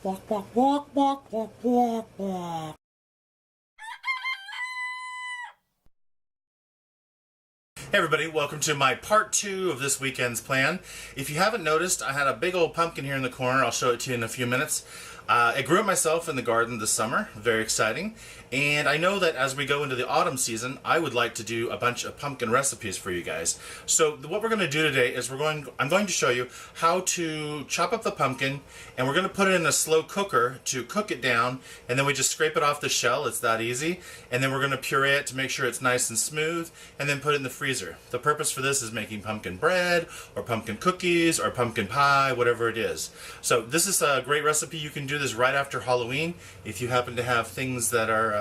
Walk, walk, walk, walk, walk, walk, walk. Hey everybody, welcome to my part 2 of this weekend's plan. If you haven't noticed, I had a big old pumpkin here in the corner. I'll show it to you in a few minutes. I grew it myself in the garden this summer. Very exciting. And I know that as we go into the autumn season, I would like to do a bunch of pumpkin recipes for you guys. So what we're going to do today is I'm going to show you how to chop up the pumpkin, and we're going to put it in a slow cooker to cook it down, and then we just scrape it off the shell. It's that easy. And then we're going to puree it to make sure it's nice and smooth, and then put it in the freezer. The purpose for this is making pumpkin bread, or pumpkin cookies, or pumpkin pie, whatever it is. So this is a great recipe. You can do this right after Halloween if you happen to have things that are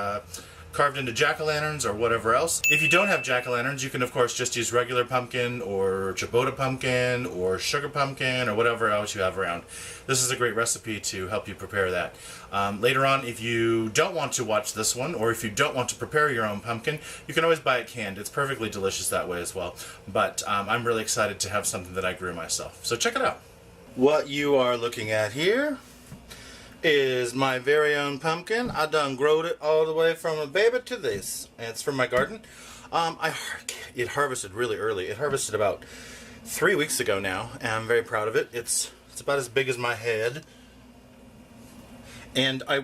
carved into jack-o'-lanterns or whatever else. If you don't have jack-o'-lanterns, you can of course just use regular pumpkin or ciabatta pumpkin or sugar pumpkin or whatever else you have around. This is a great recipe to help you prepare that. Later on, if you don't want to watch this one, or if you don't want to prepare your own pumpkin, you can always buy it canned. It's perfectly delicious that way as well. But I'm really excited to have something that I grew myself. So check it out. What you are looking at here is my very own pumpkin. I done growed it all the way from a baby to this. And it's from my garden. It harvested really early. It harvested about 3 weeks ago now, and I'm very proud of it. It's about as big as my head. And I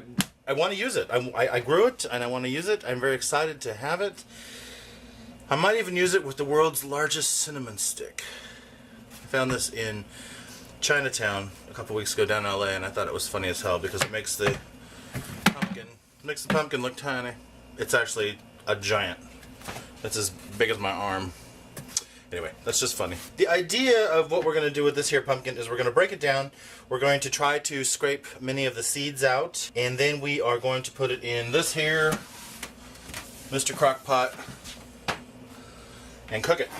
want to use it. I grew it and I want to use it. I'm very excited to have it. I might even use it with the world's largest cinnamon stick. I found this in Chinatown a couple weeks ago down in LA, and I thought it was funny as hell because it makes the pumpkin look tiny. It's actually a giant. It's as big as my arm. Anyway, that's just funny. The idea of what we're going to do with this here pumpkin is we're going to break it down. We're going to try to scrape many of the seeds out, and then we are going to put it in this here Mr. Crock-Pot and cook it.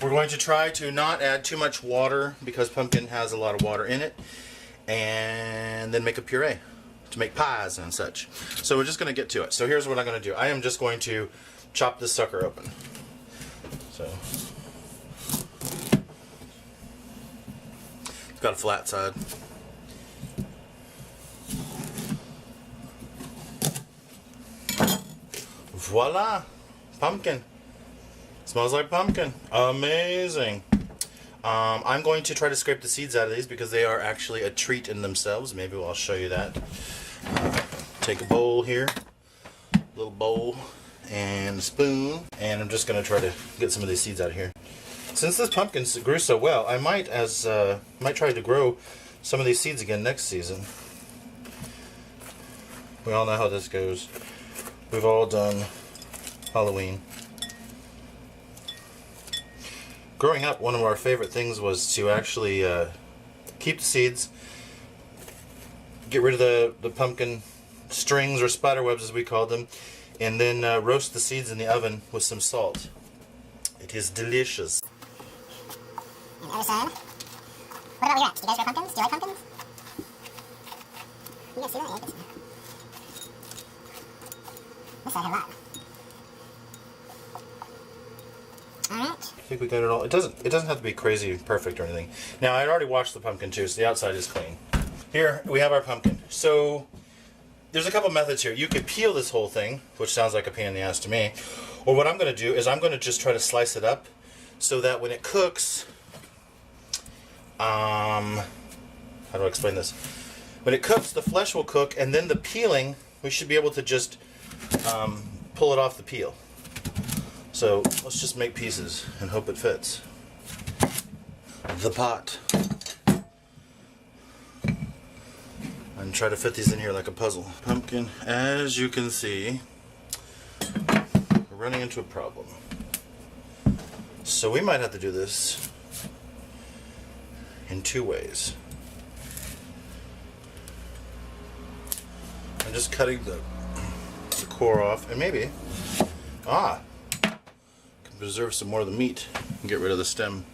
We're going to try to not add too much water because pumpkin has a lot of water in it, and then make a puree to make pies and such. So we're just going to get to it. So here's what I'm going to do. I am just going to chop this sucker open. So it's got a flat side. Voila! Pumpkin. Smells like pumpkin. Amazing. I'm going to try to scrape the seeds out of these because they are actually a treat in themselves. Maybe I'll show you that. Take a bowl here, a little bowl, and a spoon, and I'm just going to try to get some of these seeds out of here. Since this pumpkin grew so well, I might try to grow some of these seeds again next season. We all know how this goes. We've all done Halloween. Growing up, one of our favorite things was to actually keep the seeds, get rid of the pumpkin strings or spider webs as we called them, and then roast the seeds in the oven with some salt. It is delicious. And other side. What about your ex? Do you guys grow pumpkins? Do you like pumpkins? You guys see that? Yeah, I guess so. This side had a lot. Alright. I think we got it all. It doesn't have to be crazy perfect or anything. Now I already washed the pumpkin too, so the outside is clean. Here we have our pumpkin. So there's a couple methods here. You could peel this whole thing, which sounds like a pain in the ass to me. Or what I'm going to do is I'm going to just try to slice it up so that when it cooks, how do I explain this? When it cooks, the flesh will cook, and then the peeling, we should be able to just pull it off the peel. So let's just make pieces and hope it fits. The pot. And try to fit these in here like a puzzle. Pumpkin, as you can see, we're running into a problem. So we might have to do this in 2 ways. I'm just cutting the core off, and maybe, preserve some more of the meat and get rid of the stem.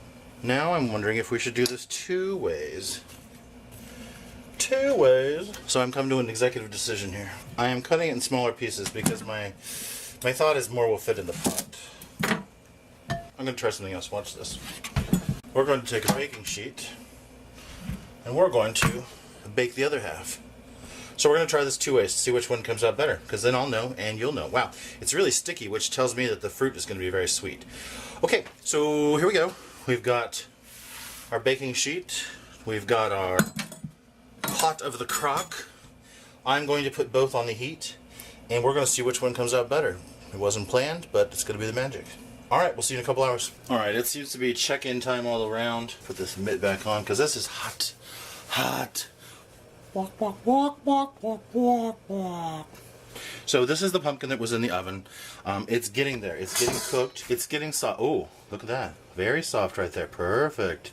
Now I'm wondering if we should do this 2 ways. 2 ways. So I'm coming to an executive decision here. I am cutting it in smaller pieces because my thought is more will fit in the pot. I'm going to try something else. Watch this. We're going to take a baking sheet and we're going to bake the other half. So we're going to try this 2 ways to see which one comes out better, because then I'll know and you'll know. Wow, it's really sticky, which tells me that the fruit is going to be very sweet. Okay, so here we go. We've got our baking sheet. We've got our pot of the crock. I'm going to put both on the heat, and we're going to see which one comes out better. It wasn't planned, but it's going to be the magic. Alright, we'll see you in a couple hours. Alright, it seems to be check-in time all around. Put this mitt back on, because this is hot. Hot. Walk, walk, walk, walk, walk, walk, walk. So this is the pumpkin that was in the oven. It's getting there. It's getting cooked. It's getting soft. Oh, look at that. Very soft right there. Perfect.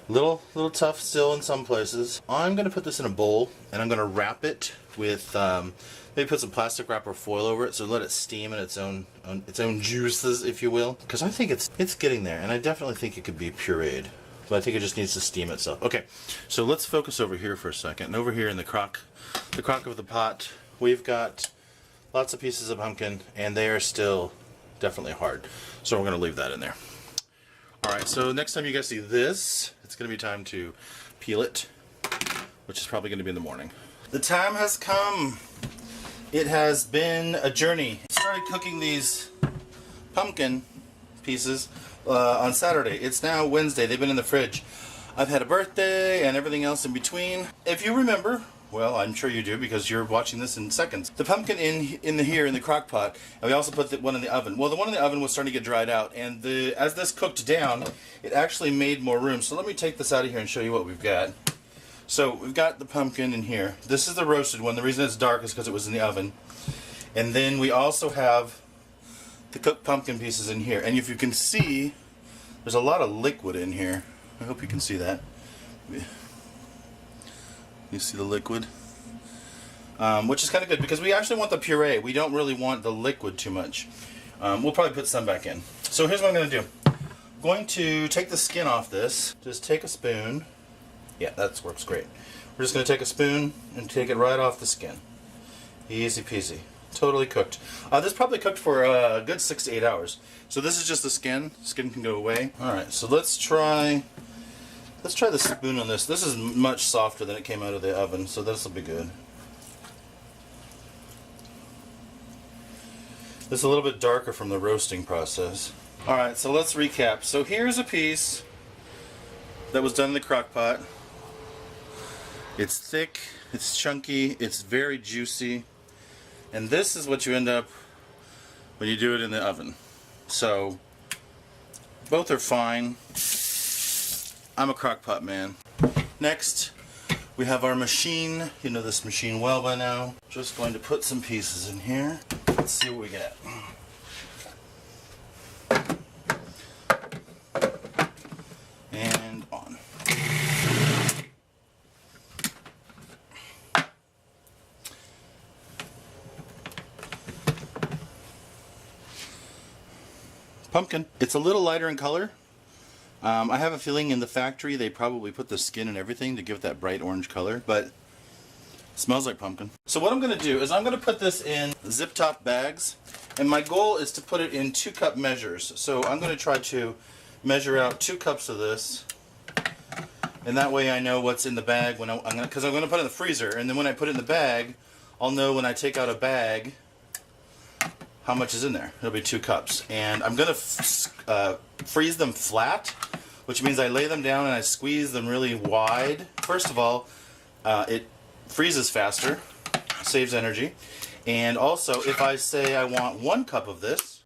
Little tough still in some places. I'm going to put this in a bowl, and I'm going to wrap it with, maybe put some plastic wrap or foil over it, so let it steam in its own juices, if you will. Because I think it's getting there, and I definitely think it could be pureed. But I think it just needs to steam itself. Okay, so let's focus over here for a second. And over here in the crock of the pot, we've got lots of pieces of pumpkin, and they are still definitely hard. So we're going to leave that in there. Alright, so next time you guys see this, it's going to be time to peel it, which is probably going to be in the morning. The time has come. It has been a journey. I started cooking these pumpkin pieces on Saturday. It's now Wednesday. They've been in the fridge. I've had a birthday and everything else in between. If you remember, well, I'm sure you do because you're watching this in seconds. The pumpkin in the crock pot, and we also put the one in the oven. Well, the one in the oven was starting to get dried out, and as this cooked down, it actually made more room. So let me take this out of here and show you what we've got. So we've got the pumpkin in here. This is the roasted one. The reason it's dark is because it was in the oven. And then we also have the cooked pumpkin pieces in here. And if you can see, there's a lot of liquid in here. I hope you can see that. You see the liquid? Which is kind of good because we actually want the puree. We don't really want the liquid too much. We'll probably put some back in. So here's what I'm going to do. I'm going to take the skin off this. Just take a spoon. Yeah, that works great. We're just going to take a spoon and take it right off the skin. Easy peasy. Totally cooked. This probably cooked for a good 6 to 8 hours. So this is just the skin. Skin can go away. Alright, so let's try the spoon on this. This is much softer than it came out of the oven, so this will be good. This is a little bit darker from the roasting process. Alright, so let's recap. So here's a piece that was done in the crock pot. It's thick, it's chunky, it's very juicy. And this is what you end up when you do it in the oven. So, both are fine. I'm a crock pot man. Next, we have our machine. You know this machine well by now. Just going to put some pieces in here. Let's see what we get. And on. Pumpkin. It's a little lighter in color. I have a feeling in the factory they probably put the skin and everything to give it that bright orange color, but it smells like pumpkin. So what I'm going to do is I'm going to put this in zip top bags, and my goal is to put it in 2-cup measures. So I'm going to try to measure out 2 cups of this, and that way I know what's in the bag when because I'm going to put it in the freezer, and then when I put it in the bag, I'll know when I take out a bag how much is in there. It'll be 2 cups. And I'm going to freeze them flat, which means I lay them down and I squeeze them really wide. First of all, it freezes faster, saves energy. And also, if I say I want 1 cup of this,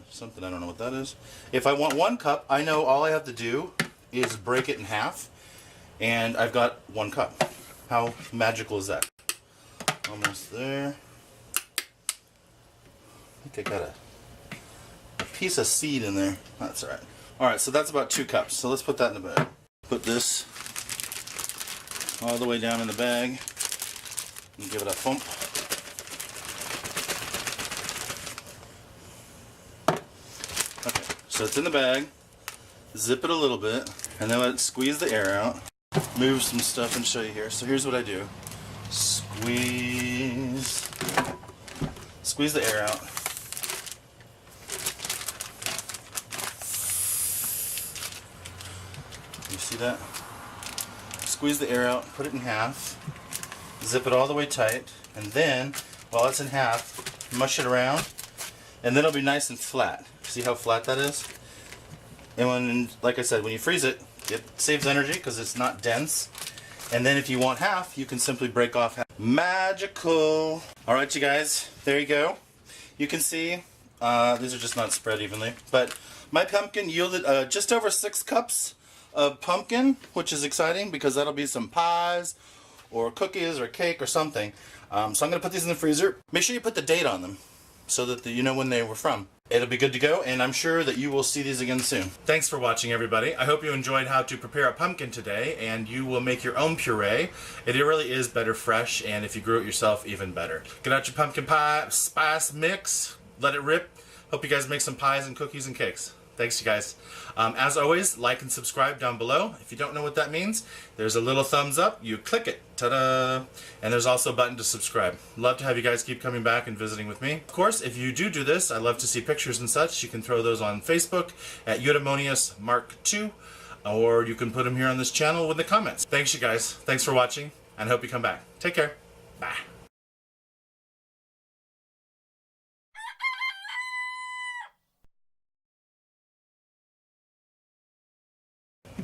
something I don't know what that is. If I want 1 cup, I know all I have to do is break it in half, and I've got 1 cup. How magical is that? Almost there. I think I got a piece of seed in there. That's alright. Alright, so that's about 2 cups. So let's put that in the bag. Put this all the way down in the bag and give it a thump. Okay, so it's in the bag. Zip it a little bit, and then let it squeeze the air out. Move some stuff and show you here. So here's what I do. Squeeze the air out. You see that? squeeze the air out, put it in half, zip it all the way tight, and then, while it's in half, mush it around, and then it'll be nice and flat. See how flat that is? And when, like I said, when you freeze it, it saves energy because it's not dense. And then if you want half, you can simply break off half. Magical! Alright you guys, there you go. You can see, these are just not spread evenly, but my pumpkin yielded just over 6 cups of pumpkin, which is exciting because that'll be some pies or cookies or cake or something. So I'm going to put these in the freezer. Make sure you put the date on them so that you know when they were from. It'll be good to go, and I'm sure that you will see these again soon. Thanks for watching, everybody. I hope you enjoyed how to prepare a pumpkin today, and you will make your own puree. It really is better fresh, and if you grew it yourself, even better. Get out your pumpkin pie spice mix, let it rip. Hope you guys make some pies and cookies and cakes. Thanks, you guys. As always, like and subscribe down below. If you don't know what that means, there's a little thumbs up. You click it. Ta-da! And there's also a button to subscribe. Love to have you guys keep coming back and visiting with me. Of course, if you do this, I love to see pictures and such. You can throw those on Facebook at EudaemoniusMarkII, or you can put them here on this channel in the comments. Thanks, you guys. Thanks for watching, and I hope you come back. Take care. Bye.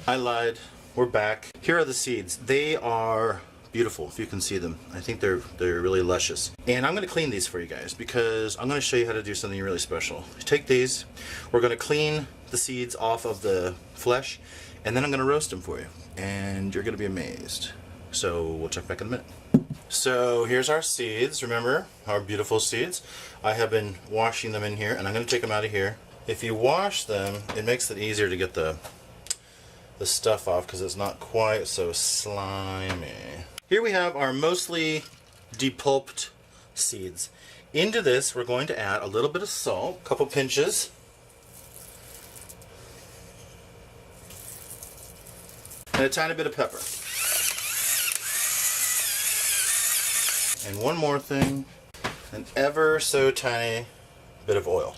I lied. We're back. Here are the seeds. They are beautiful, if you can see them. I think they're really luscious. And I'm going to clean these for you guys because I'm going to show you how to do something really special. Take these. We're going to clean the seeds off of the flesh, and then I'm going to roast them for you. And you're going to be amazed. So we'll check back in a minute. So here's our seeds. Remember, our beautiful seeds. I have been washing them in here, and I'm going to take them out of here. If you wash them, it makes it easier to get the stuff off because it's not quite so slimy. Here we have our mostly depulped seeds. Into this we're going to add a little bit of salt, a couple pinches, and a tiny bit of pepper. And one more thing, an ever so tiny bit of oil,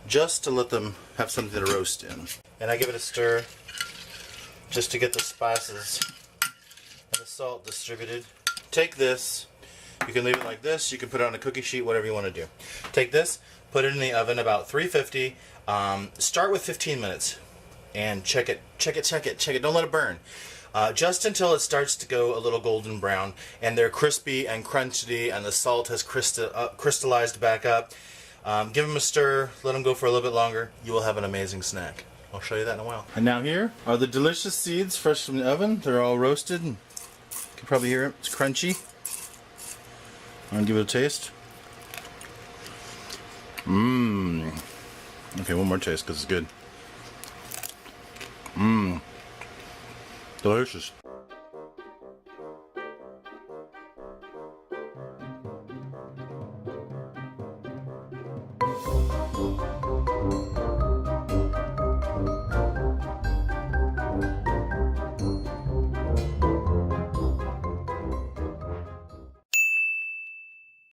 just to let them have something to roast in. And I give it a stir just to get the spices and the salt distributed. Take this, you can leave it like this, you can put it on a cookie sheet, whatever you want to do. Take this, put it in the oven about 350, start with 15 minutes, and check it, don't let it burn. Just until it starts to go a little golden brown, and they're crispy and crunchy, and the salt has crystallized back up. Give them a stir, let them go for a little bit longer, you will have an amazing snack. I'll show you that in a while. And now here are the delicious seeds fresh from the oven. They're all roasted. You can probably hear it. It's crunchy. I'm going to give it a taste. Mmm. Okay, one more taste because it's good. Mmm. Delicious.